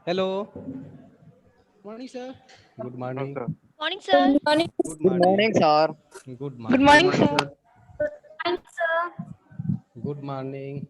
Hello, morning sir. Good morning. Morning sir. Good good morning sir. Good good morning. Morning sir. Good morning.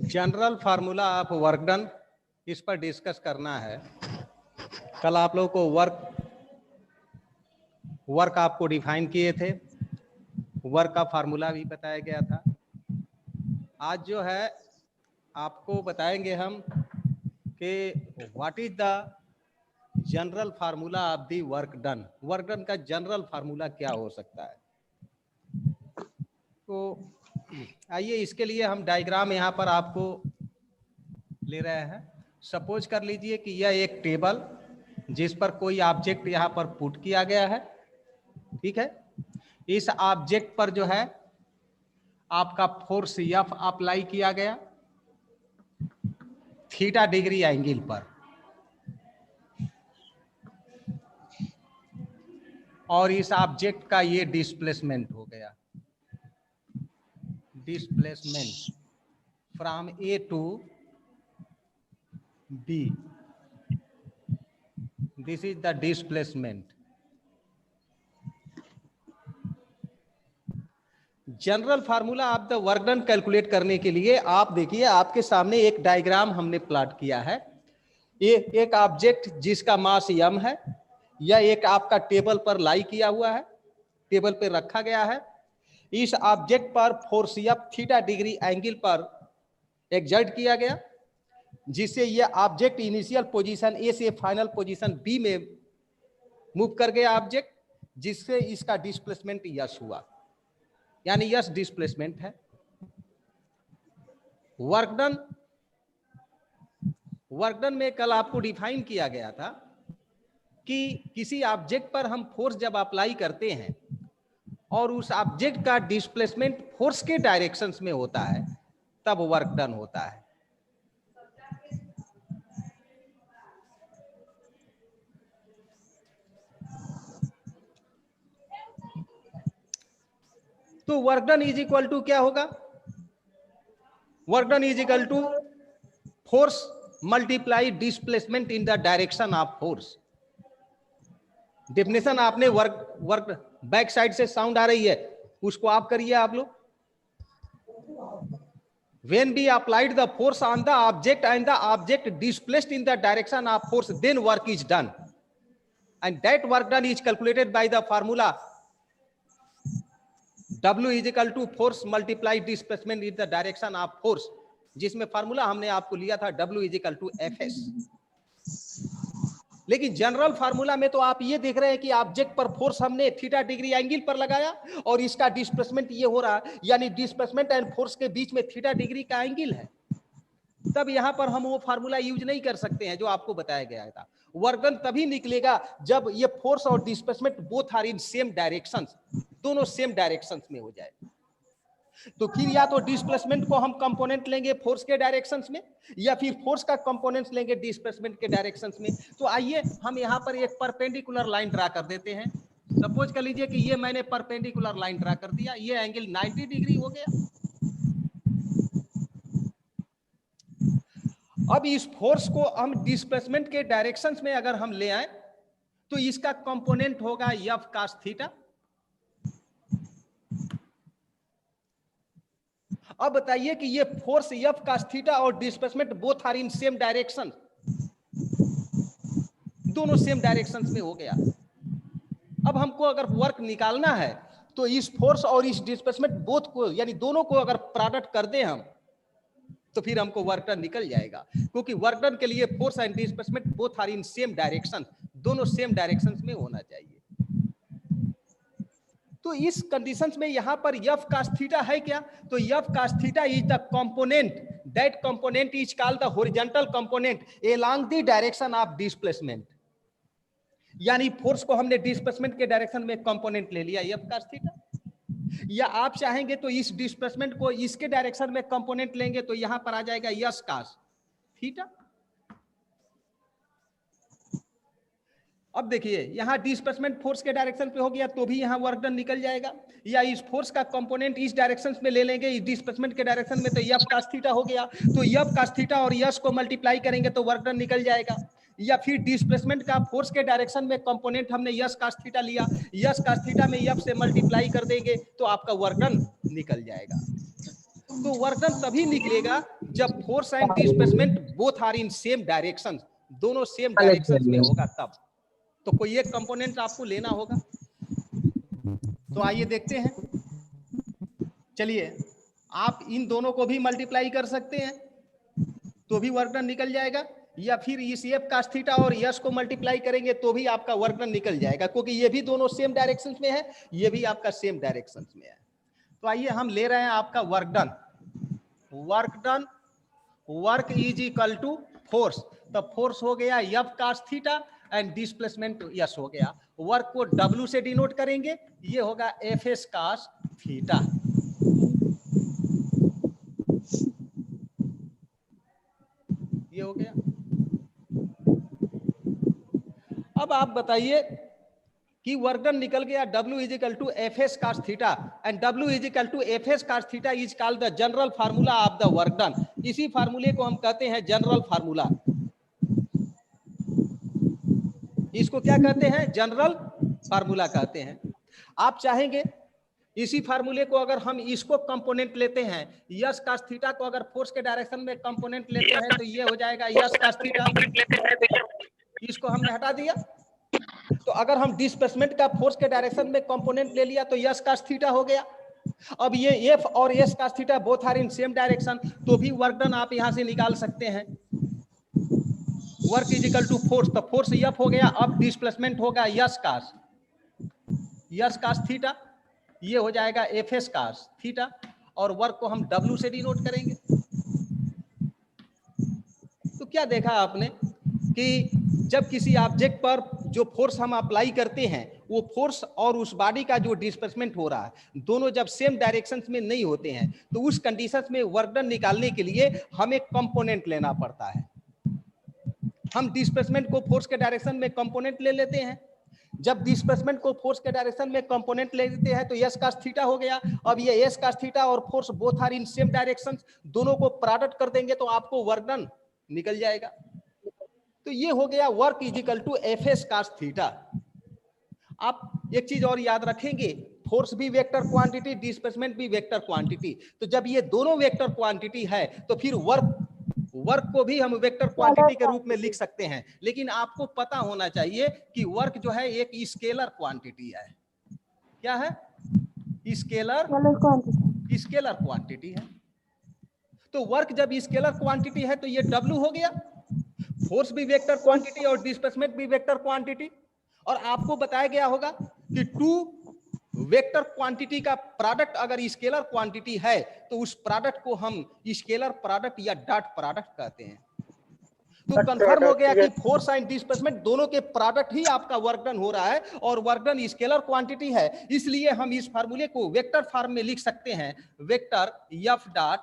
General formula of work done, इस पर discuss करना है। कल आप लोगों को वर्क आपको डिफाइन किए थे, वर्क का फार्मूला भी बताया गया था। आज जो है आपको बताएंगे हम कि what is the general formula of the work done. Work done का जनरल फार्मूला क्या हो सकता है। तो आइए इसके लिए हम डायग्राम यहाँ पर आपको ले रहे हैं। सपोज कर लीजिए कि यह एक टेबल जिस पर कोई ऑब्जेक्ट यहाँ पर पुट किया गया है, ठीक है। इस ऑब्जेक्ट पर जो है आपका फोर्स एफ अप्लाई किया गया थीटा डिग्री एंगल पर, और इस ऑब्जेक्ट का ये डिस्प्लेसमेंट हो गया, displacement from A to B, this is the displacement. General formula आप द वर्क डन कैलकुलेट करने के लिए आप देखिए आपके सामने एक डायग्राम हमने प्लॉट किया है। ये एक ऑब्जेक्ट जिसका मास m है, यह एक आपका टेबल पर लाई किया हुआ है, टेबल पे रखा गया है। इस ऑब्जेक्ट पर force F theta degree angle पर एक्सर्ट किया गया, जिससे यह ऑब्जेक्ट इनिशियल पोजीशन ए से फाइनल पोजीशन बी में मूव कर गया ऑब्जेक्ट, जिससे इसका डिस्प्लेसमेंट यस हुआ, यानी यस डिस्प्लेसमेंट है। वर्क डन में कल आपको डिफाइन किया गया था कि किसी ऑब्जेक्ट पर हम फोर्स जब अप्लाई करते हैं और उस ऑब्जेक्ट का डिस्प्लेसमेंट फोर्स के डायरेक्शंस में होता है, तब वर्क डन होता है। तो work done is equal to क्या होगा, work done is equal to force multiply displacement in the direction of force. Definition आपने वर्क बैक साइड से साउंड आ रही है, उसको आप करिए आप लोग। When we applied the force on the object and the object displaced in the direction of force, then work is done, and that work done is calculated by the formula W is equal to force multiply displacement in the direction of force, जिसमें formula हमने आपको लिया था W is equal to Fs। लेकिन general formula में तो आप ये देख रहे हैं कि ऑब्जेक्ट पर फोर्स हमने थीटा डिग्री एंगल पर लगाया और इसका डिस्प्लेसमेंट ये हो रहा है, यानी डिस्प्लेसमेंट एंड फोर्स के बीच में थीटा डिग्री का एंगल है। तब यहां पर हम वो फार्मूला यूज नहीं कर सकते हैं जो आपको बताया गया था। वर्क डन तभी निकलेगा जब ये फोर्स और displacement both are in same directions, दोनों सेम डायरेक्शंस में हो जाए। तो फिर या तो डिस्प्लेसमेंट को हम कंपोनेंट लेंगे फोर्स के डायरेक्शंस में, या फिर फोर्स का कंपोनेंट्स लेंगे डिस्प्लेसमेंट के डायरेक्शंस में। तो आइए हम यहाँ पर एक परपेंडिकुलर लाइन ड्रा कर देते हैं। सपोज कर लीजिए कि ये मैंने परपेंडिकुलर लाइन ड्रा कर दिया, ये एंगल 90 डिग्री हो गया। अब इस फोर्स को हम डिस्प्लेसमेंट के डायरेक्शंस में अगर हम ले आए तो इसका कंपोनेंट होगा एफ कॉस थीटा, अब बताइए कि ये फोर्स F cos थीटा और displacement both are in same direction, दोनों सेम डायरेक्शन में हो गया। अब हमको अगर वर्क निकालना है तो इस फोर्स और इस डिस्प्लेसमेंट बोथ को यानी दोनों को अगर प्रोडक्ट कर दें हम तो फिर हमको वर्क डन निकल जाएगा, क्योंकि वर्क डन के लिए force and displacement both are in same direction, दोनों सेम डायरेक्शन में होना चाहिए। तो इस कंडीशंस में यहां पर F cos थीटा है क्या? तो F cos theta is the component, that component is called the horizontal component along the direction of displacement. यानी फोर्स को हमने डिस्प्लेसमेंट के डायरेक्शन में कंपोनेंट ले लिया F cos थीटा, या आप चाहेंगे तो इस डिस्प्लेसमेंट को इसके डायरेक्शन में कंपोनेंट लेंगे तो यहां पर आ जाएगा S cos थीटा। अब देखिए यहां डिस्प्लेसमेंट फोर्स के डायरेक्शन पे हो गया तो भी यहां वर्क डन निकल जाएगा, या इस फोर्स का कंपोनेंट इस डायरेक्शन में ले लेंगे इस डिस्प्लेसमेंट के डायरेक्शन में तो F cos थीटा हो गया, तो F cos थीटा और S को मल्टीप्लाई करेंगे तो वर्क डन निकल जाएगा। या फिर डिस्प्लेसमेंट का फोर्स के डायरेक्शन में कंपोनेंट हमने S cos थीटा लिया, S cos थीटा में F से मल्टीप्लाई कर देंगे तो आपका वर्क डन निकल जाएगा। तो वर्क डन तभी निकलेगा जब force and displacement both are in same direction, दोनों सेम डायरेक्शन में होगा तब। तो कोई एक कंपोनेंट आपको लेना होगा, तो आइए देखते हैं। चलिए आप इन दोनों को भी मल्टीप्लाई कर सकते हैं तो भी वर्क डन निकल जाएगा, या फिर इस F cos थीटा और S को मल्टीप्लाई करेंगे तो भी आपका वर्क डन निकल जाएगा, क्योंकि ये भी दोनों सेम डायरेक्शन में है, ये भी आपका सेम डायरेक्शन में है। तो आइए हम ले रहे हैं आपका work done. Work done, work is equal to force, तो फोर्स हो गया F cos theta and displacement S हो गया। वर्क को W से डिनोट करेंगे, ये होगा Fs cos थीटा। ये हो गया। अब आप बताइए कि वर्क डन निकल गया W is equal to Fs cos theta and W is equal to Fs cos theta is called the general formula of the work done. इसी फार्मूले को हम कहते हैं जनरल फार्मूला। इसको क्या कहते हैं? जनरल फार्मूला कहते हैं। आप चाहेंगे इसी फार्मूले को अगर हम इसको कंपोनेंट लेते हैं, S cos थीटा को अगर फोर्स के डायरेक्शन में कंपोनेंट लेते हैं तो ये हो जाएगा S cos थीटा, इसको हमने हटा दिया। तो अगर हम डिस्प्लेसमेंट का फोर्स के डायरेक्शन में कंपोनेंट ले लिया तो S cos थीटा हो गया। अब ये F और S cos theta both are in same direction, तो भी वर्क डन आप यहां से निकाल सकते हैं। Work is equal to force, तो फोर्स F हो गया, अब डिस्प्लेसमेंट होगा S cos थीटा, ये हो जाएगा Fs cos थीटा, और वर्क को हम W से डिनोट करेंगे। तो क्या देखा आपने कि जब किसी ऑब्जेक्ट पर जो फोर्स हम अप्लाई करते हैं वो फोर्स और उस बॉडी का जो डिस्प्लेसमेंट हो रहा है दोनों जब सेम डायरेक्शन में नहीं होते हैं तो उस कंडीशन में वर्क डन निकालने के लिए हमें कंपोनेंट लेना पड़ता है। हम डिस्प्लेसमेंट को फोर्स के डायरेक्शन में कंपोनेंट ले लेते हैं। जब डिस्प्लेसमेंट को फोर्स के डायरेक्शन में कंपोनेंट ले लेते हैं तो S cos थीटा हो गया। अब ये S cos थीटा और force both are in same direction, दोनों को प्रोडक्ट कर देंगे तो आपको वर्क डन निकल जाएगा। तो ये हो गया work is equal to Fs cos theta. आप एक चीज और याद रखेंगे, फोर्स भी वेक्टर क्वांटिटी, डिस्प्लेसमेंट भी वेक्टर क्वांटिटी। तो जब ये दोनों वेक्टर क्वांटिटी है तो फिर वर्क को भी हम वेक्टर क्वांटिटी के रूप में लिख सकते हैं, लेकिन आपको पता होना चाहिए कि वर्क जो है एक स्केलर क्वांटिटी है। क्या है? स्केलर क्वांटिटी है। तो वर्क जब स्केलर क्वांटिटी है तो ये W हो गया, फोर्स भी वेक्टर क्वांटिटी और डिस्प्लेसमेंट भी वेक्टर क्वांटिटी। और आपको बताया गया होगा कि टू वेक्टर क्वांटिटी का प्रोडक्ट अगर स्केलर क्वांटिटी है तो उस प्रोडक्ट को हम स्केलर प्रोडक्ट या डॉट प्रोडक्ट कहते हैं। तो कंफर्म हो गया कि फोर्स एंड डिस्प्लेसमेंट दोनों के प्रोडक्ट ही आपका वर्क डन हो रहा है और वर्क डन स्केलर क्वांटिटी है। इसलिए हम इस फार्मूले को वेक्टर फॉर्म में लिख सकते हैं, वेक्टर F डॉट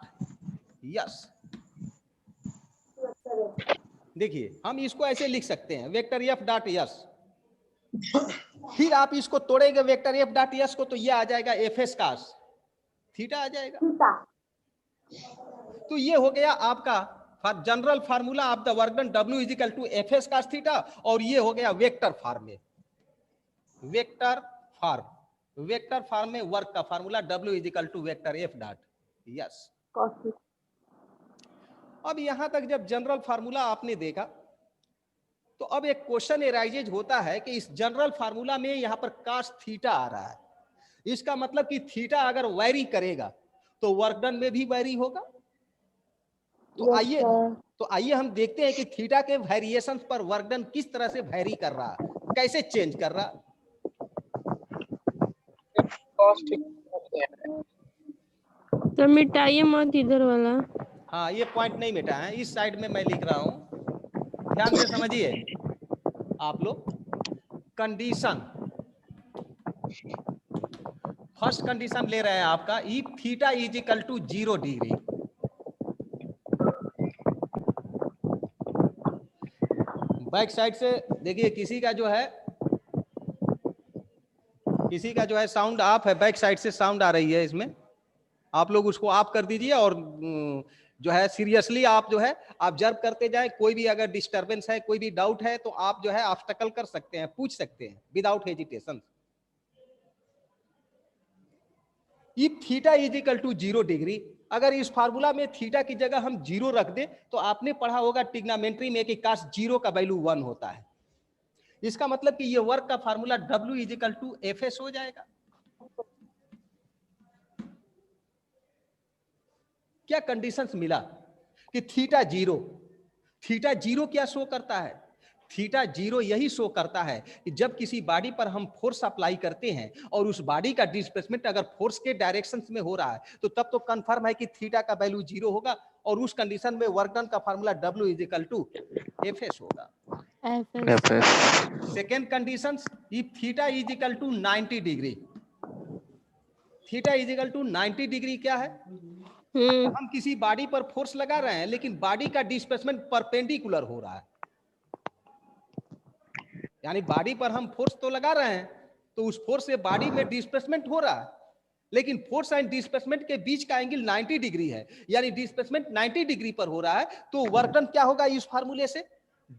S। देखिए हम इसको ऐसे लिख सकते हैं, वेक्टर F डॉट S। फिर आप इसको तोड़ेंगे वेक्टर F डॉट S को तो ये आ जाएगा Fs cos थीटा आ जाएगा। तो ये हो गया आपका general formula of the work done, W is equal to Fs cos theta, और ये हो गया वेक्टर फॉर्म में। वेक्टर फॉर्म में वर्क का formula W is equal to vector F dot S। अब यहां तक जब जनरल फार्मूला आपने देखा तो अब एक क्वेश्चन एराइजेज होता है कि इस जनरल फार्मूला में यहां पर cos थीटा आ रहा है, इसका मतलब कि थीटा अगर वैरी करेगा तो वर्क डन में भी वैरी होगा। तो आइए हम देखते हैं कि थीटा के वेरिएशन पर वर्क डन किस तरह से वैरी कर रहा है, कैसे चेंज कर रहा है। तो मिटाइए मत इधर वाला। हाँ, ये पॉइंट नहीं मिटा है, इस साइड में मैं लिख रहा हूं, ध्यान से समझिए आप लोग। कंडीशन, फर्स्ट कंडीशन ले रहे हैं आपका, if theta is equal to 0 degree. Back side से देखिए किसी का जो है साउंड ऑफ है, बैक साइड से साउंड आ रही है इसमें, आप लोग उसको ऑफ कर दीजिए और जो है सीरियसली आप जो है ऑब्जर्व करते जाएं। कोई भी अगर डिस्टरबेंस है, कोई भी डाउट है तो आप जो है ऑब्स्टेकल कर सकते हैं, पूछ सकते हैं without hesitation. If theta is equal to 0 degree, अगर इस फार्मूला में थीटा की जगह हम 0 रख दे तो आपने पढ़ा होगा ट्रिग्नोमेट्री में कि cos 0 का वैल्यू 1 होता है। इसका मतलब कि ये वर्क का formula W is equal to FS हो जाएगा। क्या कंडीशंस मिला कि थीटा 0 क्या शो करता है? थीटा 0 यही शो करता है कि जब किसी बॉडी पर हम फोर्स अप्लाई करते हैं और उस बॉडी का डिस्प्लेसमेंट अगर फोर्स के डायरेक्शंस में हो रहा है तो तब तो कंफर्म है कि थीटा का वैल्यू 0 होगा, और उस कंडीशन में वर्क डन का formula W is equal to FS होगा। Second condition, if theta is equal to 90 degree, theta is equal to 90 degree क्या है? हम किसी बॉडी पर फोर्स लगा रहे हैं लेकिन बॉडी का डिस्प्लेसमेंट परपेंडिकुलर हो रहा है, यानी बॉडी पर हम फोर्स तो लगा रहे हैं तो उस फोर्स से बॉडी में डिस्प्लेसमेंट हो रहा है, लेकिन फोर्स एंड डिस्प्लेसमेंट के बीच का एंगल 90 डिग्री है, यानी डिस्प्लेसमेंट 90 डिग्री पर हो रहा है। तो वर्क डन क्या होगा इस फार्मूले से?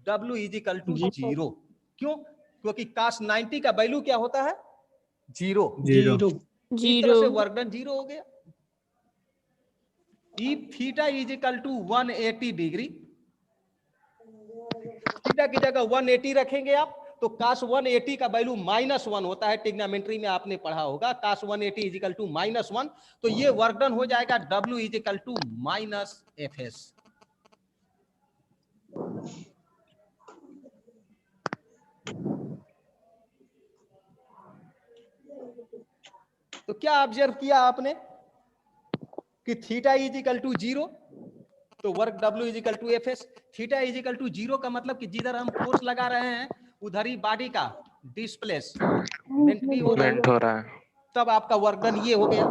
W is equal to 0। क्यों? क्योंकि cos 90 का वैल्यू क्या होता है? 0। इस तरह से वर्क डन 0 हो गया। If theta is equal to 180 degree, theta की जगह 180 रखेंगे आप तो cos 180 का वैल्यू -1 होता है, ट्रिग्नोमेट्री में आपने पढ़ा होगा cos 180 इज इक्वल टू -1। तो ये वर्क डन हो जाएगा W is equal to -FS। तो क्या ऑब्जर्व किया आपने कि थीटा इज इक्वल टू 0 तो work W is equal to FS। Theta is equal to 0 का मतलब कि जिधर हम फोर्स लगा रहे हैं उधर ही बॉडी का डिस्प्लेसमेंट भी हो रहा है, तब आपका वर्क डन ये हो गया।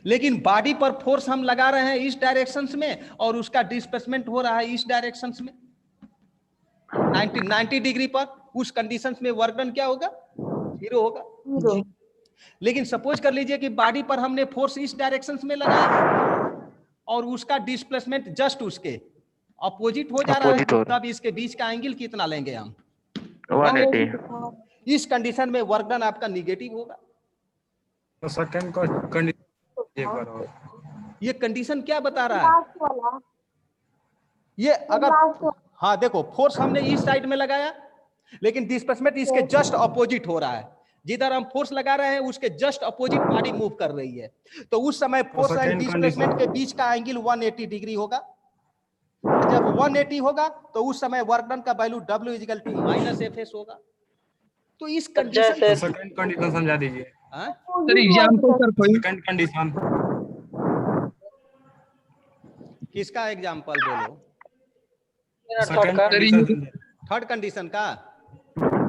लेकिन बॉडी पर फोर्स हम लगा रहे हैं इस डायरेक्शंस में और उसका डिस्प्लेसमेंट हो रहा है इस डायरेक्शंस में 90 डिग्री पर, उस कंडीशंस में वर्क डन क्या होगा? 0 होगा। लेकिन सपोज कर लीजिए कि बॉडी पर हमने फोर्स इस डायरेक्शंस में लगाया और उसका डिस्प्लेसमेंट जस्ट उसके अपोजिट हो जा रहा है, तब इसके बीच का एंगल कितना लेंगे हम? 180। इस कंडीशन में वर्क डन आपका निगेटिव होगा। तो सेकंड कंडीशन ये कंडीशन क्या बता रहा है? ये अगर हाँ देखो, फोर्स हमने इस साइड में लगाया लेकिन डिस्प्लेसमेंट इसके जस्ट अपोजिट हो रहा है, जिधर हम फोर्स लगा रहे हैं उसके जस्ट अपोजिट बॉडी मूव कर रही है, तो उस समय फोर्स एंड डिस्प्लेसमेंट के बीच का एंगल 180 डिग्री होगा। जब 180 होगा तो उस समय वर्क डन का value W is equal to -FS होगा। तो इस कंडीशन, सेकंड कंडीशन समझा दीजिए सर एग्जांपल सर कोई सेकंड कंडीशन। किसका एग्जांपल बोलो? थर्ड कंडीशन का।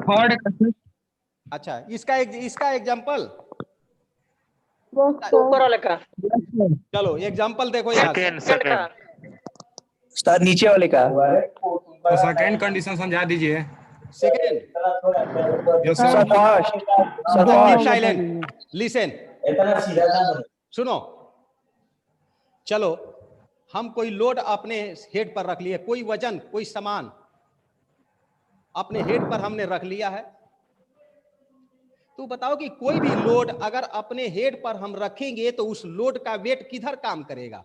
थर्ड अच्छा, इसका एग्जांपल ऊपर वाले का। चलो एग्जांपल देखो यहाँ से। सर नीचे वाले का। तो सेकंड कंडीशन समझा दीजिए। Second, yes sir. Silent, listen, सुनो। चलो हम कोई लोड अपने हेड पर रख लिए, कोई वजन, कोई सामान अपने हेड पर हमने रख लिया है, तो बताओ कि कोई भी लोड अगर अपने हेड पर हम रखेंगे तो उस लोड का वेट किधर काम करेगा?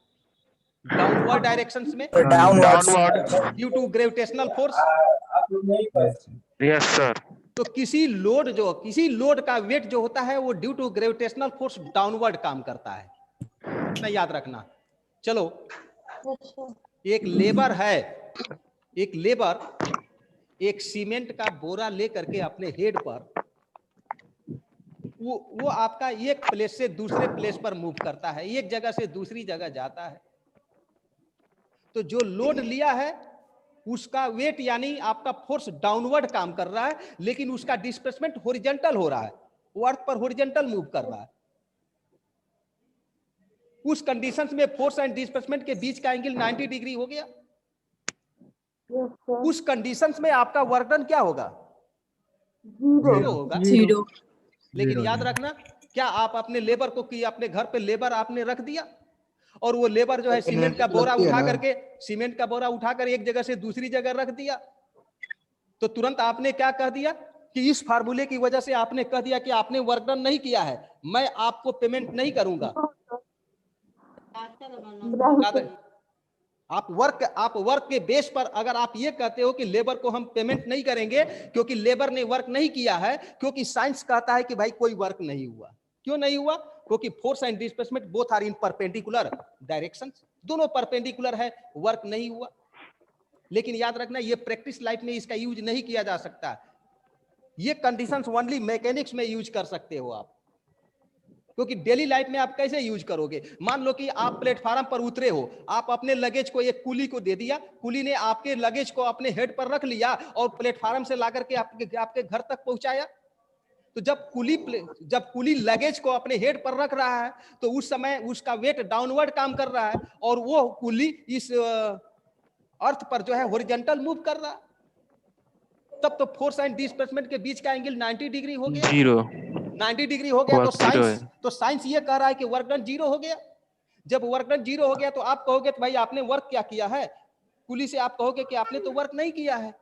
डाउनवर्ड डायरेक्शंस में downwards. Due to gravitational force. Yes sir. तो किसी लोड का वेट जो होता है वो due to gravitational force downward काम करता है, इतना याद रखना। चलो, एक लेबर एक सीमेंट का बोरा लेकर के अपने हेड पर वो आपका एक प्लेस से दूसरे प्लेस पर मूव करता है, एक जगह से दूसरी जगह जाता है। तो जो लोड लिया है उसका वेट यानी आपका फोर्स डाउनवर्ड काम कर रहा है, लेकिन उसका डिस्प्लेसमेंट हॉरिजॉन्टल हो रहा है, वो अर्थ पर हॉरिजॉन्टल मूव कर रहा है। उस कंडीशंस में फोर्स एंड डिस्प्लेसमेंट के बीच का एंगल 90 डिग्री हो गया। उस कंडीशंस में आपका वर्क डन क्या होगा? जीरो होगा। लेकिन याद रखना, क्या आप अपने लेबर को कि अपने घर पे लेबर आपने रख दिया और वो लेबर जो है सीमेंट का बोरा उठाकर एक जगह से दूसरी जगह रख दिया, तो तुरंत आपने क्या कह दिया कि इस फार्मूले की वजह से आपने कह दिया कि आपने वर्क डन नहीं किया है, मैं आपको पेमेंट नहीं करूंगा। आप वर्क के बेस पर अगर आप ये कहते हो कि लेबर को हम पेमेंट नहीं करेंगे क्योंकि लेबर ने वर्क नहीं किया है, क्योंकि साइंस कहता है कि भाई कोई वर्क नहीं हुआ। क्यों नहीं हुआ? क्योंकि force and displacement both are in perpendicular directions, दोनों परपेंडिकुलर है, वर्क नहीं हुआ। लेकिन याद रखना, ये प्रैक्टिस लाइफ में इसका यूज नहीं किया जा सकता। ये कंडीशंस ओनली मैकेनिक्स में यूज कर सकते हो आप, क्योंकि डेली लाइफ में आप कैसे यूज करोगे? मान लो कि आप प्लेटफार्म पर उतरे हो, आप अपने लगेज को एक कुली को दे दिया, कुली ने आपके लगेज को अपने हेड पर रख लिया और प्लेटफार्म से लाकर के आपके घर तक पहुंचाया। तो जब कुली लगेज को अपने हेड पर रख रहा है तो उस समय उसका वेट डाउनवर्ड काम कर रहा है और वो कुली इस अर्थ पर जो है हॉरिजॉन्टल मूव कर रहा है। तब तो फोर्स एंड डिस्प्लेसमेंट के बीच का एंगल 90 डिग्री हो गया। 90 डिग्री हो गया तो साइंस ये कह रहा है कि वर्क डन 0 हो गया। जब वर्क डन 0 हो गया तो आप कहोगे तो भाई आपने वर्क क्या किया है? कुली से आप कहोगे कि आपने तो वर्क नहीं किया है,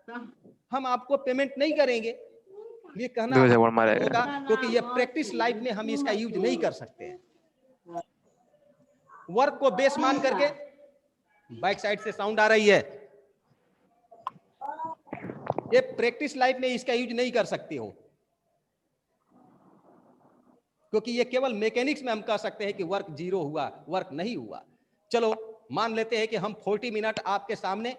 हम आपको पेमेंट नहीं करेंगे। ये कहना होगा क्योंकि ये प्रैक्टिस लाइफ में हम इसका यूज नहीं कर सकते हैं। वर्क को बेस मान करके, बैक साइड से साउंड आ रही है, ये प्रैक्टिस लाइफ में इसका यूज नहीं कर सकते हो, क्योंकि ये केवल मैकेनिक्स में हम कह सकते हैं कि वर्क 0 हुआ, वर्क नहीं हुआ। चलो मान लेते हैं कि हम 40 मिनट आपके सामने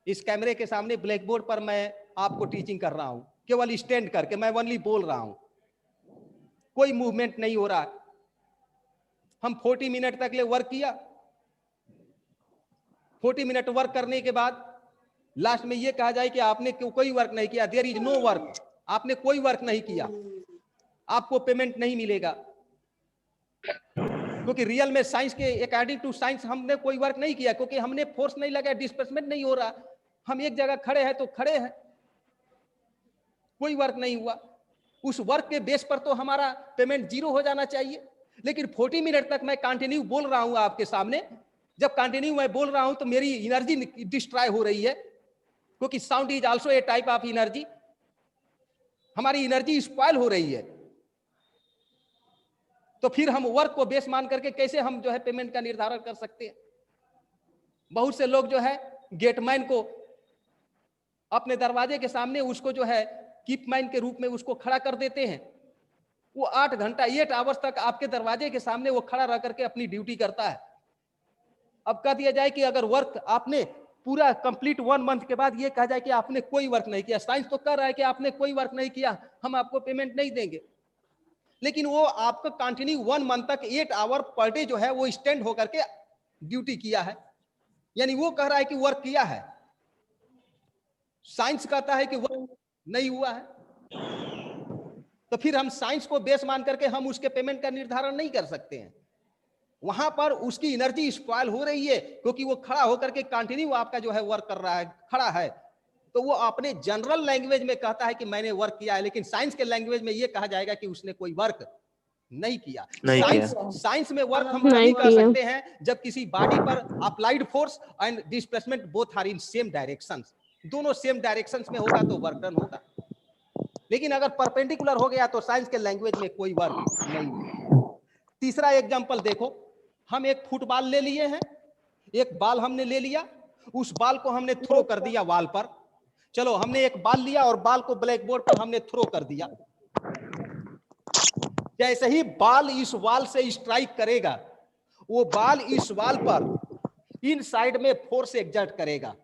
इस कैमरे के सामने ब्लैक बोर्ड पर मैं आपको टीचिंग कर रहा हूं, केवल स्टैंड करके मैं ओनली बोल रहा हूं, कोई मूवमेंट नहीं हो रहा। हम 40 मिनट तक ले वर्क किया। 40 मिनट वर्क करने के बाद लास्ट में ये कहा जाए कि आपने कोई वर्क नहीं किया, देयर इज नो वर्क, आपने कोई वर्क नहीं किया, आपको पेमेंट नहीं मिलेगा। क्योंकि रियल में साइंस के अकॉर्डिंग टू साइंस हमने कोई वर्क नहीं किया, क्योंकि हमने फोर्स नहीं लगाया, डिस्प्लेसमेंट नहीं हो रहा, हम एक जगह खड़े हैं तो खड़े हैं, कोई वर्क नहीं हुआ। उस वर्क के बेस पर तो हमारा पेमेंट 0 हो जाना चाहिए। लेकिन 40 मिनट तक मैं कंटिन्यू बोल रहा हूं आपके सामने, जब कंटिन्यू मैं बोल रहा हूं तो मेरी एनर्जी डिस्ट्रॉय हो रही है, क्योंकि sound is also a type of energy, हमारी एनर्जी स्पॉइल हो रही है। तो फिर हम वर्क को बेस मान करके कैसे हम जो है पेमेंट का निर्धारण कर सकते हैं? बहुत से लोग जो है गेटमैन को अपने दरवाजे के सामने उसको जो है कीपमैन के रूप में उसको खड़ा कर देते हैं। वो 8 घंटा 8 आवर्स तक आपके दरवाजे के सामने वो खड़ा रह करके अपनी ड्यूटी करता है। अब कह दिया जाए कि अगर वर्क आपने पूरा कंप्लीट 1 मंथ के बाद ये कहा जाए कि आपने कोई वर्क नहीं किया, साइंस तो कह रहा है कि आपने कोई वर्क नहीं किया, हम आपको पेमेंट नहीं देंगे। लेकिन वो आपको कंटिन्यू 1 मंथ तक 8 आवर पर डे जो है वो स्टैंड होकर के ड्यूटी किया है, यानी वो कह रहा है कि वर्क किया है। साइंस कहता है कि वर्क नहीं हुआ है। तो फिर हम साइंस को बेस मान करके हम उसके पेमेंट का निर्धारण नहीं कर सकते हैं। वहां पर उसकी एनर्जी स्पॉइल हो रही है, क्योंकि वो खड़ा होकर के कंटिन्यू आपका जो है वर्क कर रहा है, खड़ा है। तो वो अपने जनरल लैंग्वेज में कहता है कि मैंने वर्क किया है, लेकिन साइंस के लैंग्वेज में ये कहा जाएगा कि उसने कोई वर्क नहीं किया। साइंस में वर्क हम तभी कर सकते हैं जब किसी बॉडी पर applied force and displacement both are in same directions, दोनों सेम डायरेक्शंस में होगा तो वर्क डन होगा। लेकिन अगर परपेंडिकुलर हो गया तो साइंस के लैंग्वेज में कोई वर्क नहीं। तीसरा एग्जांपल देखो, हम एक फुटबॉल ले लिए हैं, एक बॉल हमने ले लिया, उस बॉल को हमने थ्रो कर दिया वॉल पर। चलो हमने एक बॉल लिया और बॉल को ब्लैक बोर्ड पर हमने थ्रो कर दिया। जैसे ही बॉल इस वॉल से स्ट्राइक करेगा, वो बॉल इस वॉल पर इन साइड में फोर्स एग्जर्ट करेगा।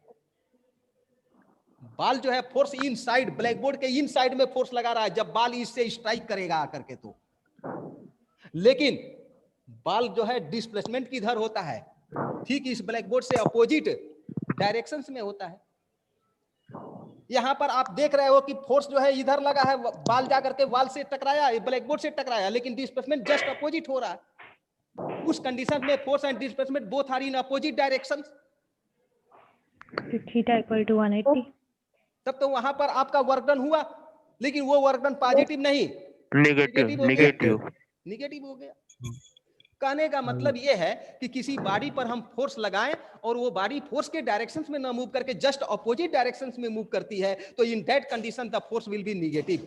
बॉल जो है force in side, black board के इन साइड में फोर्स लगा रहा है जब बॉल इससे स्ट्राइक करेगा आकर के। तो लेकिन बॉल जो है डिस्प्लेसमेंट किधर होता है? ठीक इस ब्लैक बोर्ड से अपोजिट डायरेक्शंस में होता है। यहां पर आप देख रहे हो कि फोर्स जो है इधर लगा है, बॉल जाकर के वॉल से टकराया, ब्लैक बोर्ड से टकराया, लेकिन डिस्प्लेसमेंट जस्ट अपोजिट हो रहा है। उस कंडीशन में force and displacement both are in opposite directions. Theta equal to 180। तब तो वहां पर आपका वर्क डन हुआ, लेकिन वो वर्क डन पॉजिटिव नहीं, निगेटिव हो गया। कहने का मतलब ये है कि किसी बॉडी पर हम फोर्स लगाएं और वो बॉडी फोर्स के डायरेक्शंस में ना मूव करके जस्ट अपोजिट डायरेक्शंस में मूव करती है, तो in that condition the force will be negative.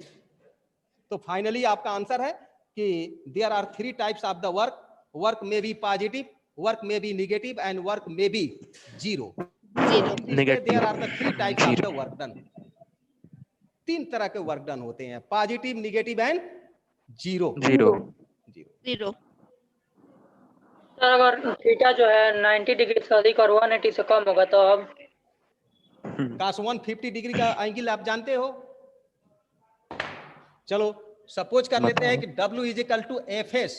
तो फाइनली आपका आंसर है कि there are 3 types of the work. Work may be positive, work may be negative and work may be zero. There are the 3 types of the work done. 3 तरह के work done होते हैं, positive, negative and zero. Zero. Sir अगर theta जो है 90 degree से अधिक और 180 से कम होगा तो अब काश 150 डिग्री का एंगल आप जानते हो? चलो सपोज कर लेते हैं कि W is equal to FS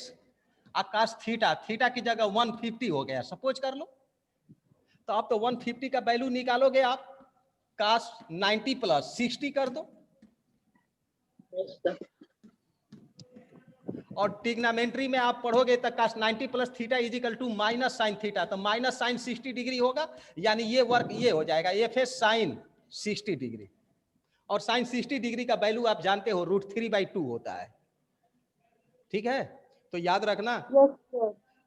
आकाश थीटा, थीटा की जगह 150 हो गया, सपोज कर लो। तो आप तो 150 का वैल्यू निकालोगे आप, काश 90 प्लस 60 कर दो। और ट्रिग्नोमेट्री में आप पढ़ोगे तो cos 90 plus theta is equal to minus sine theta, तो माइनस साइन 60 डिग्री होगा, यानी ये वर्क ये हो जाएगा FS साइन 60 डिग्री। और साइन 60 डिग्री का वैल्यू आप जानते हो √3/2 होता है। ठीक है, तो याद रखना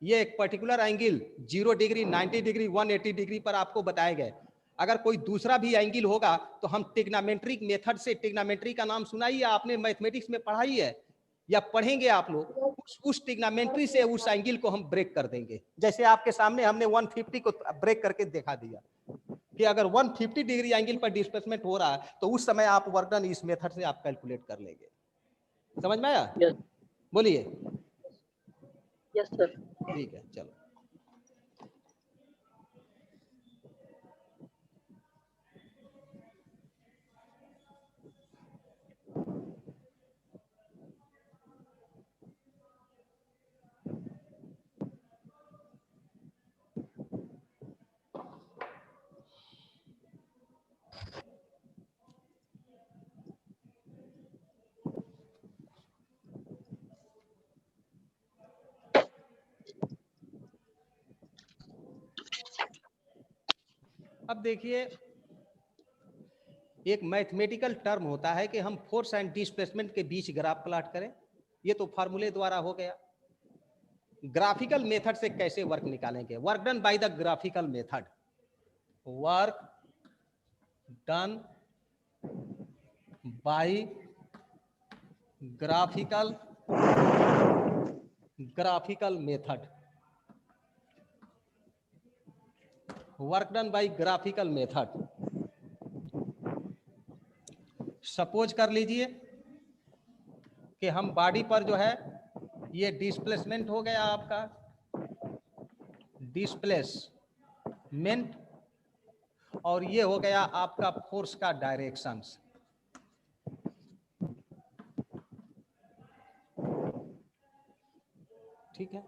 ये एक particular angle 0 degree, 90 degree, 180 degree पर आपको बताए गए। अगर कोई दूसरा भी एंगल होगा तो हम ट्रिग्नोमेट्रिक मेथड से, ट्रिग्नोमेट्री का नाम सुना ही है आपने, मैथमेटिक्स में पढ़ाई है या पढ़ेंगे आप लोग, उस ट्रिग्नोमेट्री से उस एंगल को हम ब्रेक कर देंगे। जैसे आपके सामने हमने 150 को ब्रेक करके दिखा दिया कि अगर 150 डिग्री एंगल पर डिस्प्लेसमेंट हो रहा है तो उस समय आप वर्क डन इस मेथड से आप कैलकुलेट कर लेंगे। समझ में आया? Yes. बोलिए। Yes sir. ठीक है, चलो। अब देखिए, एक मैथमेटिकल टर्म होता है कि हम फोर्स एंड डिस्प्लेसमेंट के बीच ग्राफ प्लॉट करें। ये तो फार्मूले द्वारा हो गया। ग्राफिकल मेथड से कैसे वर्क निकालेंगे? Work done by the graphical method. Work done bye graphical method. Work done bye graphical method. Suppose कर लीजिए कि हम बॉडी पर जो है ये डिस्प्लेसमेंट हो गया आपका, डिस्प्लेसमेंट, और ये हो गया आपका फोर्स का डायरेक्शंस। ठीक है,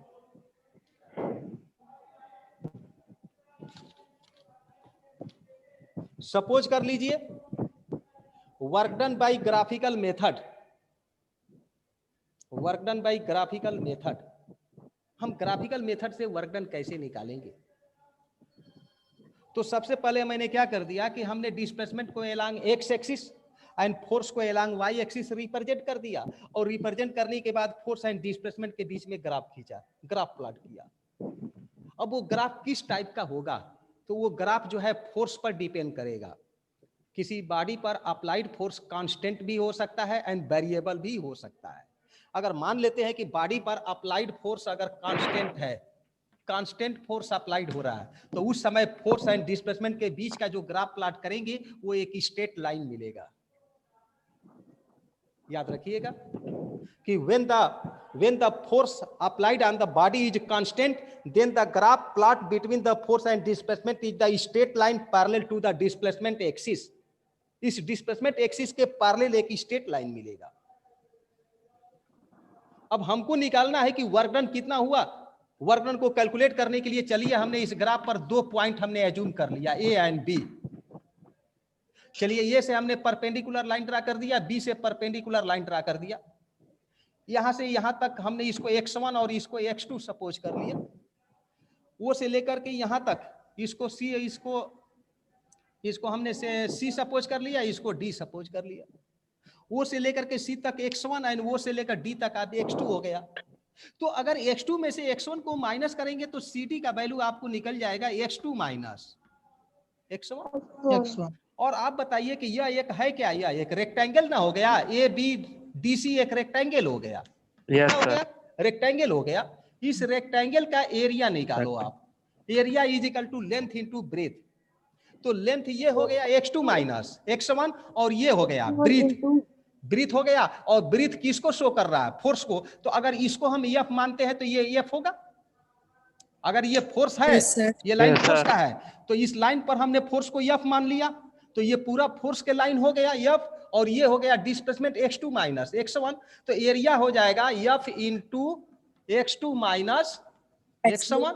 सपोज कर लीजिए work done bye graphical method. Work done bye graphical method, हम ग्राफिकल मेथड से वर्क डन कैसे निकालेंगे? तो सबसे पहले मैंने क्या कर दिया कि हमने डिस्प्लेसमेंट को along X axis and force को एलॉन्ग वाई एक्सिस रिप्रेजेंट कर दिया, और रिप्रेजेंट करने के बाद फोर्स एंड डिस्प्लेसमेंट के बीच में ग्राफ खींचा, ग्राफ प्लॉट किया। अब वो ग्राफ किस टाइप का होगा? तो वो ग्राफ जो है फोर्स पर डिपेंड करेगा। किसी बॉडी पर अप्लाइड फोर्स कांस्टेंट भी हो सकता है एंड वेरिएबल भी हो सकता है। अगर मान लेते हैं कि बॉडी पर अप्लाइड फोर्स अगर कांस्टेंट है, कांस्टेंट फोर्स अप्लाइड हो रहा है, तो उस समय फोर्स एंड डिस्प्लेसमेंट के बीच का जो ग्राफ प्लॉट करेंगे वो एक स्ट्रेट लाइन मिलेगा। याद रखिएगा कि when the force applied on the body is constant, then the graph plot between the force and displacement is the straight line parallel to the displacement axis। इस displacement axis के parallel एक straight line मिलेगा। अब हमको निकालना है कि work done कितना हुआ। वर्क डन को कैलकुलेट करने के लिए चलिए हमने इस ग्राफ पर 2 पॉइंट हमने एज्यूम कर लिया, ए एंड बी। चलिए ए से हमने परपेंडिकुलर लाइन ड्रा कर दिया, बी से परपेंडिकुलर लाइन ड्रा कर दिया। यहां से यहां तक हमने इसको x1 और इसको x2 सपोज कर लिया। वो से लेकर के यहां तक इसको सी, इसको हमने सी सपोज कर लिया, इसको डी सपोज कर लिया। वो से लेकर के सी तक x1 एंड वो से लेकर डी तक आप x2 हो गया। तो अगर x2 में से x1 को माइनस करेंगे तो सी का वैल्यू आपको निकल जाएगा x2 माइनस x1। और आप बताइए कि यह एक है क्या, यह एक रेक्टेंगल ना हो गया, ए बी डी सी एक रेक्टेंगल हो गया। यस हो सर। गया, रेक्टेंगल हो गया। इस रेक्टेंगल का एरिया निकालो आप। Area is equal to length into breadth. तो लेंथ ये हो गया x2 माइनस x1 और ये हो गया ब्रीथ हो गया। और ब्रीथ किसको शो कर रहा है, फोर्स को। तो अगर इसको हम F मानते हैं तो ये F होगा। अगर ये फोर्स है, ये लाइन फोर्स का है, तो इस लाइन पर हमने फोर्स को F मान लिया, तो ये पूरा फोर्स के लाइन हो गया F। और ये हो गया डिस्प्लेसमेंट x2 माइनस x1। तो एरिया हो जाएगा F into x2 minus x1।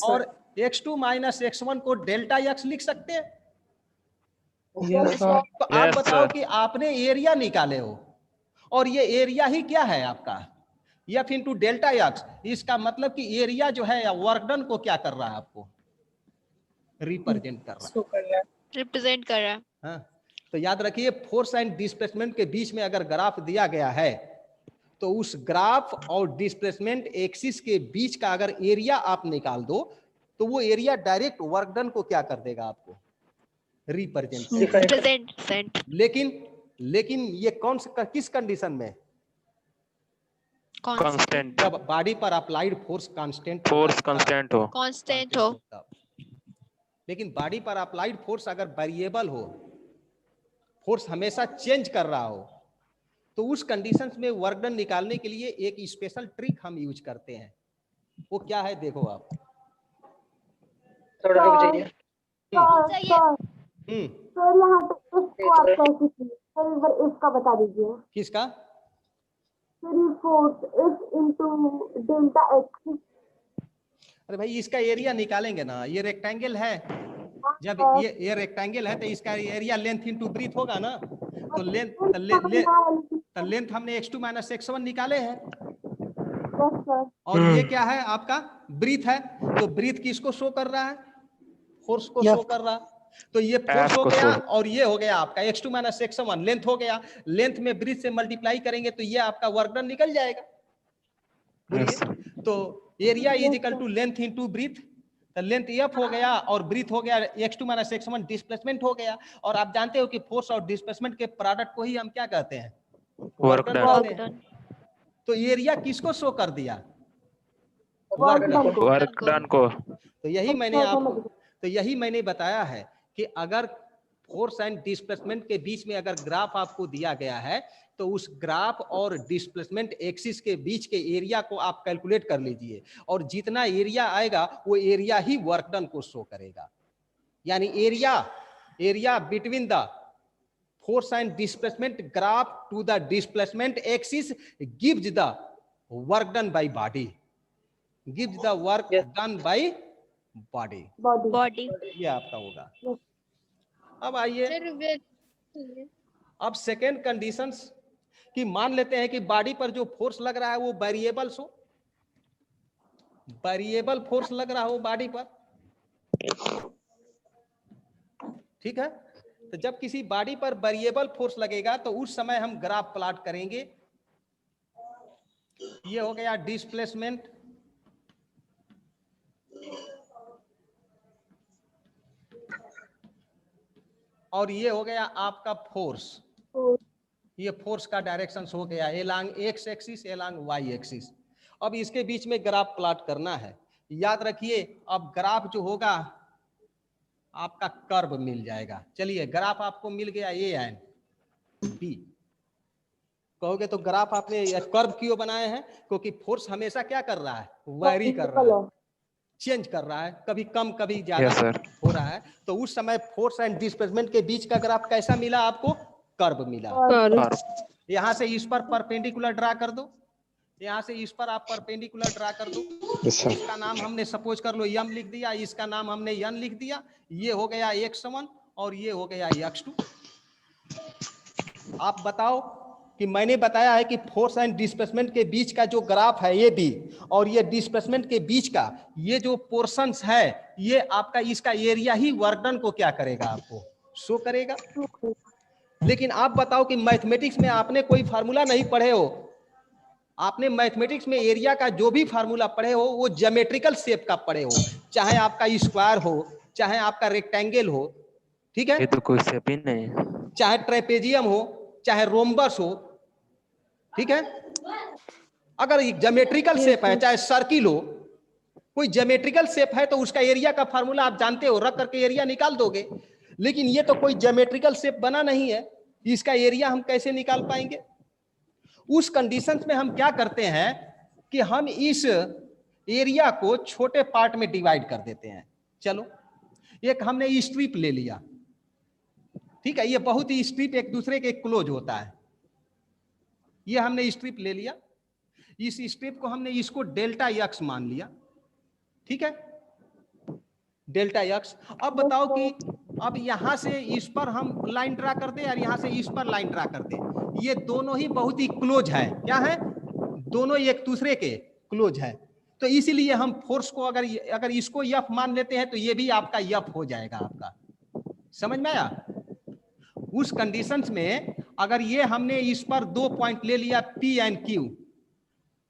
और x2 माइनस x1 को डेल्टा x लिख सकते हैं। तो आप बताओ कि आपने एरिया निकाले हो और ये एरिया ही क्या है आपका, F इंटू डेल्टा x। इसका मतलब कि एरिया जो है वर्क डन को क्या कर रहा है, आपको रिप्रेजेंट कर रहा है, रिप्रेजेंट कर रहा है। हाँ। तो याद रखिए फोर्स एंड डिस्प्लेसमेंट के बीच में अगर ग्राफ दिया गया है तो उस ग्राफ और डिस्प्लेसमेंट एक्सिस के बीच का अगर एरिया आप निकाल दो तो वो एरिया डायरेक्ट वर्क डन को क्या कर देगा, आपको रिप्रेजेंट। लेकिन ये कौन सा, किस कंडीशन में, कांस्टेंट, जब बॉडी पर अप्लाइड फोर्स कांस्टेंट हो। लेकिन बॉडी पर अप्लाइड फोर्स अगर वेरिएबल हो, फोर्स हमेशा चेंज कर रहा हो, तो उस कंडीशंस में वर्क डन निकालने के लिए एक स्पेशल ट्रिक हम यूज करते हैं। वो क्या है, देखो आप। थोड़ा रुक जाइए। सर यहाँ पे इसको आप कैसे किए सर, एक बार इसका बता दीजिए। किसका, sir force F into delta x. अरे भाई इसका एरिया निकालेंगे ना, ये रेक्टेंगल है। जब ये रेक्टेंगल है तो इसका एरिया लेंथ इनटू ब्रीथ होगा ना। तो लेंथ हमने x2 माइनस x1 निकाले हैं। और ये क्या है आपका, ब्रीथ है। तो ब्रीथ किसको शो कर रहा है, फोर्स को शो कर रहा है। तो ये फोर्स हो गया और ये हो गया आपका x2 माइनस x1 लेंथ हो गया। लेंथ में ब्रीथ से मल्टीप्लाई करेंगे तो ये आपका वर्क डन निकल जाएगा। तो area is equal to length into breadth. तो लेंथ F हो गया और ब्रीथ हो गया x2 माइनस x1, डिस्प्लेसमेंट हो गया। और आप जानते हो कि फोर्स और डिस्प्लेसमेंट के प्रोडक्ट को ही हम क्या कहते हैं, वर्क डन। तो एरिया किसको शो कर दिया, वर्क डन को। तो यही मैंने बताया है कि अगर फोर्स एंड डिस्प्लेसमेंट के बीच में अगर ग्राफ आपको दिया गया है तो उस ग्राफ और डिस्प्लेसमेंट एक्सिस के बीच के एरिया को आप कैलकुलेट कर लीजिए। और जितना एरिया आएगा वो एरिया ही वर्क डन को शो करेगा। यानी area between the force and displacement graph to the displacement axis gives the work done by body, gives the work done by body. ये आपका होगा। अब आइए, अब सेकेंड कंडीशंस कि मान लेते हैं कि बॉडी पर जो फोर्स लग रहा है वो वेरिएबल्स हो, वेरिएबल फोर्स लग रहा हो बॉडी पर, ठीक है। तो जब किसी बॉडी पर वेरिएबल फोर्स लगेगा तो उस समय हम ग्राफ प्लॉट करेंगे। ये हो गया डिस्प्लेसमेंट, और ये हो गया आपका फोर्स। ये फोर्स का डायरेक्शन हो गया along X axis, along Y axis. अब इसके बीच में ग्राफ प्लॉट करना है याद रखिए अब ग्राफ जो होगा आपका कर्व मिल जाएगा। चलिए ग्राफ आपको मिल गया ए एंड बी। कहोगे तो ग्राफ आपने कर्व क्यों बनाए हैं? क्योंकि फोर्स हमेशा क्या कर रहा है? वैरी कर रहा है, चेंज कर रहा है, कभी कम कभी ज्यादा Yes, sir. हो रहा है। तो उस समय फोर्स एंड डिस्प्लेसमेंट के बीच का ग्राफ कैसा मिला आपको? कर्व मिला। और यहाँ से इस पर परपेंडिकुलर ड्रा कर दो, यहाँ से इस पर आप परपेंडिकुलर ड्रा कर दो। इसका नाम हमने सपोज कर लो यम लिख दिया, इसका नाम हमने यन लिख दिया। ये हो गया x1 और ये हो गया x2। आप बताओ कि मैंने बताया है कि फोर्स एंड डिस्प्लेसमेंट के बीच का जो ग्राफ है ये बी, और ये डिस्प्लेसमेंट के बीच का ये जो पोर्शंस है ये आपका इसका एरिया ही वर्क डन को क्या करेगा? आपको शो करेगा। लेकिन आप बताओ कि मैथमेटिक्स में आपने कोई फार्मूला नहीं पढ़े हो, आपने मैथमेटिक्स में एरिया का जो भी फार्मूला पढ़े हो वो ज्योमेट्रिकल शेप का पढ़े हो, चाहे आपका स्क्वायर हो, चाहे आपका रेक्टेंगल हो, ठीक है, ये तो कोई शेप ही नहीं है। चाहे ट्रेपेजियम हो, चाहे रोम्बस हो, ठीक है। अगर ज्योमेट्रिकल शेप है, चाहे सर्किल हो, कोई ज्योमेट्रिकल शेप है तो उसका एरिया का फार्मूला आप जानते हो, रख करके एरिया निकाल दोगे। लेकिन ये तो कोई ज्योमेट्रिकल शेप बना नहीं है, इसका एरिया हम कैसे निकाल पाएंगे? उस कंडीशंस में हम क्या करते हैं कि हम इस एरिया को छोटे पार्ट में डिवाइड कर देते हैं। चलो एक हमने स्ट्रिप ले लिया, ठीक है, ये बहुत ही स्ट्रिप एक दूसरे के क्लोज होता है। ये हमने स्ट्रिप ले लिया, इस स्ट्रिप को हमने इसको डेल्टा एक्स मान लिया, ठीक है, डेल्टा एक्स। अब बताओ कि अब यहां से इस पर हम लाइन ड्रा कर दे और यहां से इस पर लाइन ड्रा कर दे। ये दोनों ही बहुत ही क्लोज है। क्या है? दोनों एक दूसरे के क्लोज है। तो इसीलिए हम फोर्स को अगर इसको यफ मान लेते हैं तो ये भी आपका यफ हो जाएगा। आपका समझ में आया? उस कंडीशंस में अगर ये हमने इस पर 2 पॉइंट ले लिया P एंड Q,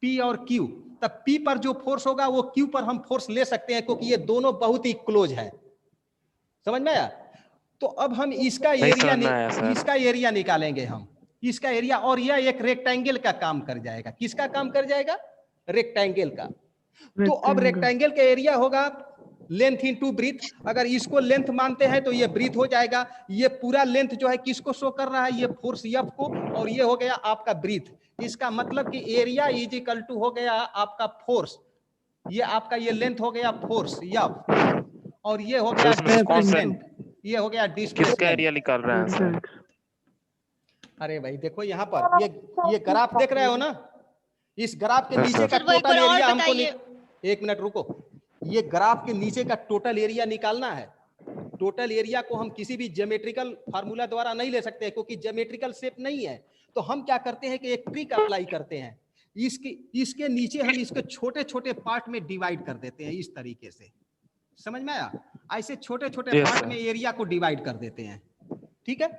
P और Q, तब P पर जो फोर्स होगा वो Q पर हम फोर्स ले सकते हैं क्योंकि ये दोनों बहुत ही क्लोज है। समझ में आया? तो अब हम इसका एरिया निकालेंगे हम, इसका एरिया, और यह एक रेक्टेंगल का काम कर जाएगा। किसका काम कर जाएगा? रेक्टेंगल का। तो अब रेक्टेंगल का एरिया होगा लेंथ इनटू ब्रीथ। अगर इसको लेंथ मानते हैं तो ये ब्रीथ हो जाएगा। ये पूरा लेंथ जो है किसको शो कर रहा है? ये फोर्स एफ को, और ये हो गया आपका ब्रीथ। इसका मतलब कि एरिया इज इक्वल टू हो गया आपका फोर्स, ये आपका ये लेंथ हो गया फोर्स एफ, और ये हो गया डिस्प्लेसमेंट, ये हो गया डिस्प्लेसमेंट। किसका एरिया निकाल रहे हैं सर? अरे भाई देखो यहाँ पर ये ग्राफ देख रहे हो ना, इस ग्राफ के नीचे का टोटल एरिया हमको एक मिनट रुको, ये ग्राफ के नीचे का टोटल एरिया निकालना है। टोटल एरिया को हम किसी भी ज्योमेट्रिकल फार्मूला द्वारा नहीं ले सकते क्योंकि ज्योमेट्रिकल शेप नहीं है। तो हम क्या करते हैं कि एक ट्रिक अप्लाई करते हैं, इसके नीचे हम इसके छोटे छोटे पार्ट में डिवाइड कर देते हैं इस तरीके से। समझ में आया? ऐसे छोटे छोटे पार्ट में एरिया को डिवाइड कर देते हैं, ठीक है।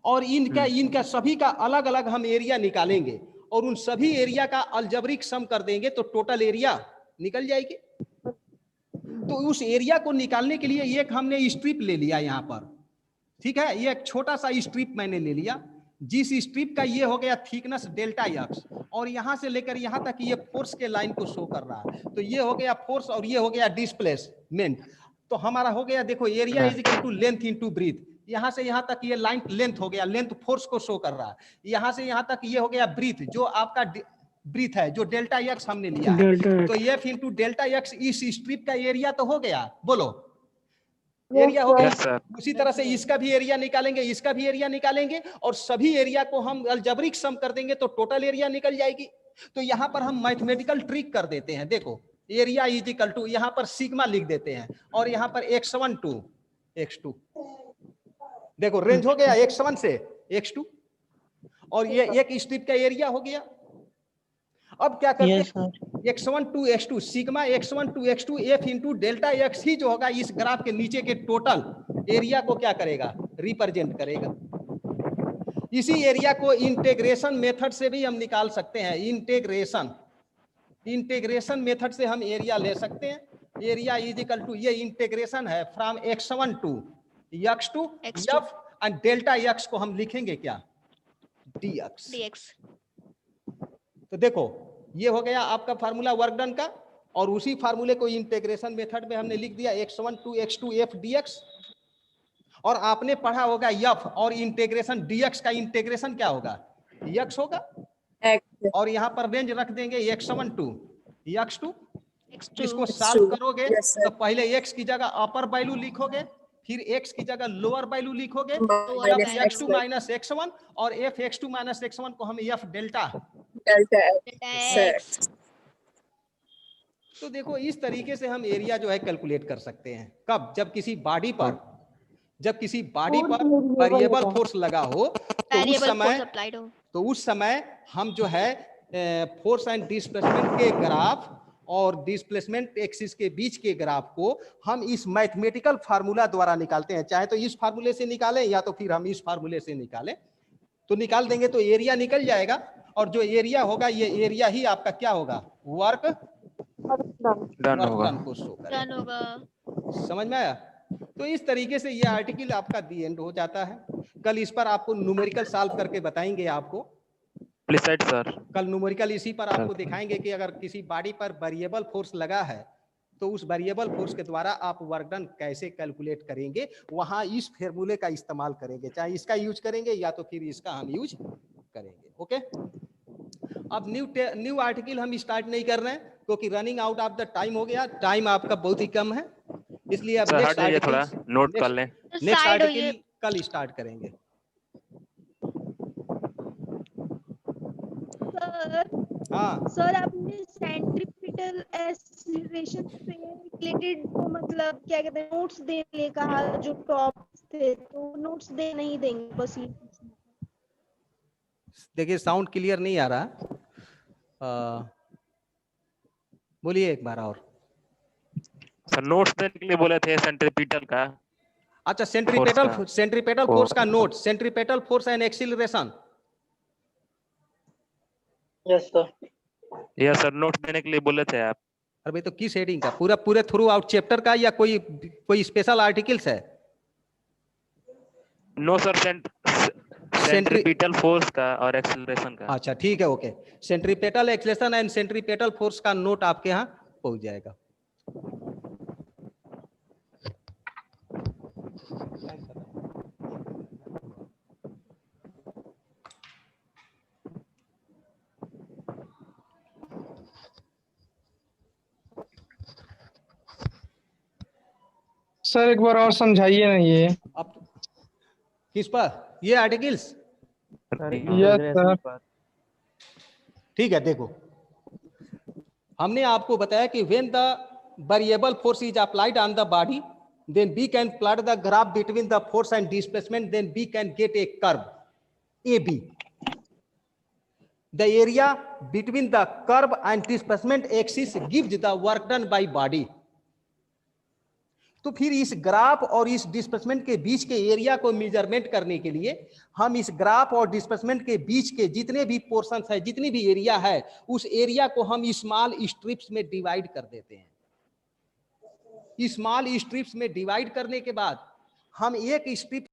और इनका सभी का अलग अलग हम एरिया निकालेंगे और उन सभी एरिया का अलजेब्रिक सम कर देंगे तो टोटल एरिया निकल जाएगी। तो उस एरिया को निकालने के लिए एक हमने स्ट्रिप ले लिया यहाँ पर, ठीक है, ये एक छोटा सा स्ट्रिप मैंने ले लिया, जिस स्ट्रिप का ये हो गया थिकनेस डेल्टा एक्स, और यहां से लेकर यहां तक ये फोर्स के लाइन को शो कर रहा है। तो ये हो गया फोर्स और ये हो गया डिस्प्लेसमेंट। तो हमारा हो गया, देखो, area is equal to length into breadth. यहां से यहां तक ये लाइन लेंथ हो गया, लेंथ फोर्स को शो कर रहा है। यहां से यहां तक ये हो गया ब्रीथ, जो आपका ब्रीथ है, जो डेल्टा एक्स हमने लिया है। तो एफ इंटू डेल्टा एक्स इस स्ट्रिप का एरिया तो हो गया, बोलो एरिया हो गया। उसी तरह से इसका भी एरिया निकालेंगे, इसका भी एरिया निकालेंगे, और सभी एरिया को हम अलजेब्रिक सम कर देंगे तो टोटल एरिया निकल जाएगी। तो यहाँ पर हम मैथमेटिकल ट्रिक कर देते हैं। देखो एरिया इज इक्वल टू, यहाँ पर सिग्मा लिख देते हैं, और यहाँ पर x1 टू x2, देखो रेंज हो गया x1 से x2, और ये एक स्ट्रिप का एरिया हो गया। अब क्या करते हैं, x1 to x2, sigma x1 to x2 f into delta x ही जो होगा इस ग्राफ के नीचे के टोटल एरिया को क्या करेगा? रिप्रेजेंट करेगा। इसी एरिया को इंटीग्रेशन मेथड से भी हम निकाल सकते हैं। इंटीग्रेशन मेथड से हम एरिया ले सकते हैं। एरिया इज इक्वल टू, ये इंटीग्रेशन है from x1 to x2 f and delta x को हम लिखेंगे क्या? dx। तो देखो ये हो गया आपका फार्मूला वर्क डन का, और उसी फार्मूले को इंटीग्रेशन मेथड में हमने लिख दिया x1 to x2 f dx। और आपने पढ़ा होगा f और इंटीग्रेशन dx का इंटीग्रेशन क्या होगा, x होगा, और यहाँ पर रेंज रख देंगे x1 to x2। इसको सॉल्व करोगे तो पहले x की जगह अपर वैल्यू लिखोगे, फिर x की जगह लोअर वैल्यू लिखोगे, x2 माइनस x1, और f x2 माइनस x1 को हम f डेल्टा। तो देखो इस तरीके से हम एरिया जो है कैलकुलेट कर सकते हैं। कब? जब किसी बॉडी पर वेरिएबल फोर्स लगा हो तो उस समय हम जो है फोर्स एंड डिस्प्लेसमेंट के ग्राफ और डिस्प्लेसमेंट एक्सिस के बीच के ग्राफ को हम इस मैथमेटिकल फार्मूला द्वारा निकालते हैं। चाहे तो इस फार्मूले से निकालें या तो फिर हम इस फार्मूले से निकालें, तो निकाल देंगे तो एरिया निकल जाएगा। और जो एरिया होगा ये एरिया ही आपका क्या होगा, वर्क डन होगा। समझ में आया? तो इस तरीके से ये आर्टिकल आपका दी एंड हो जाता है। कल इस पर आपको न्यूमेरिकल सॉल्व करके बताएंगे आपको। Please side sir. कल न्यूमेरिकल इसी पर आपको दिखाएंगे कि अगर किसी बॉडी पर वेरिएबल फोर्स लगा है तो उस वेरिएबल फोर्स के द्वारा आप वर्क डन कैसे कैलकुलेट करेंगे, वहां इस फार्मूले का इस्तेमाल करेंगे। चाहे इसका यूज करेंगे या तो फिर इसका हम यूज करेंगे। ओके, अब न्यू आर्टिकल हम स्टार्ट नहीं कर रहे हैं क्योंकि running out of the time हो गया। टाइम आपका बहुत ही कम है, इसलिए अब नेक्स्ट आर्टिकल थोड़ा नोट कर लें। नेक्स्ट आर्टिकल कल स्टार्ट करेंगे। हाँ सर, आपने सेंट्रीपिटल एक्सीलरेशन से रिलेटेड मतलब क्या कहते हैं नोट्स देने कहा, जो टॉपिक्स थे तो नोट्स दे नहीं देंगे बस ये। देखिए साउंड क्लियर नहीं आ रहा, बोलिए एक बार और। सर नोट्स देने के लिए बोले थे सेंट्रीपिटल का। अच्छा, सेंट्रीपेटल फोर्स का note, centripetal force and acceleration. Yes sir note देने के लिए बोले थे आप। अरे भाई तो किस हेडिंग का, पूरे थ्रू आउट चैप्टर का या कोई स्पेशल आर्टिकल्स है? नो सर, सेंट्रीपिटल फोर्स का और एक्सीलरेशन का। अच्छा ठीक है, okay. Centripetal acceleration and centripetal force का नोट आपके यहाँ पहुंच जाएगा। सर एक बार और समझाइए ना ये। अब किस पर, ये आर्टिकल्स? Yes sir. ठीक है, देखो हमने आपको बताया कि when the variable force is applied on the body then we can plot the graph between the force and displacement, then we can get a curve AB. The area between the curve and displacement axis gives the work done by body. तो फिर इस graph और इस displacement के बीच के area को measurement करने के लिए हम इस ग्राफ और डिस्प्लेसमेंट के बीच के जितने भी पोर्शंस है, जितनी भी एरिया है, उस एरिया को हम स्मॉल स्ट्रिप्स में डिवाइड कर देते हैं। स्मॉल स्ट्रिप्स में डिवाइड करने के बाद हम एक स्ट्रिप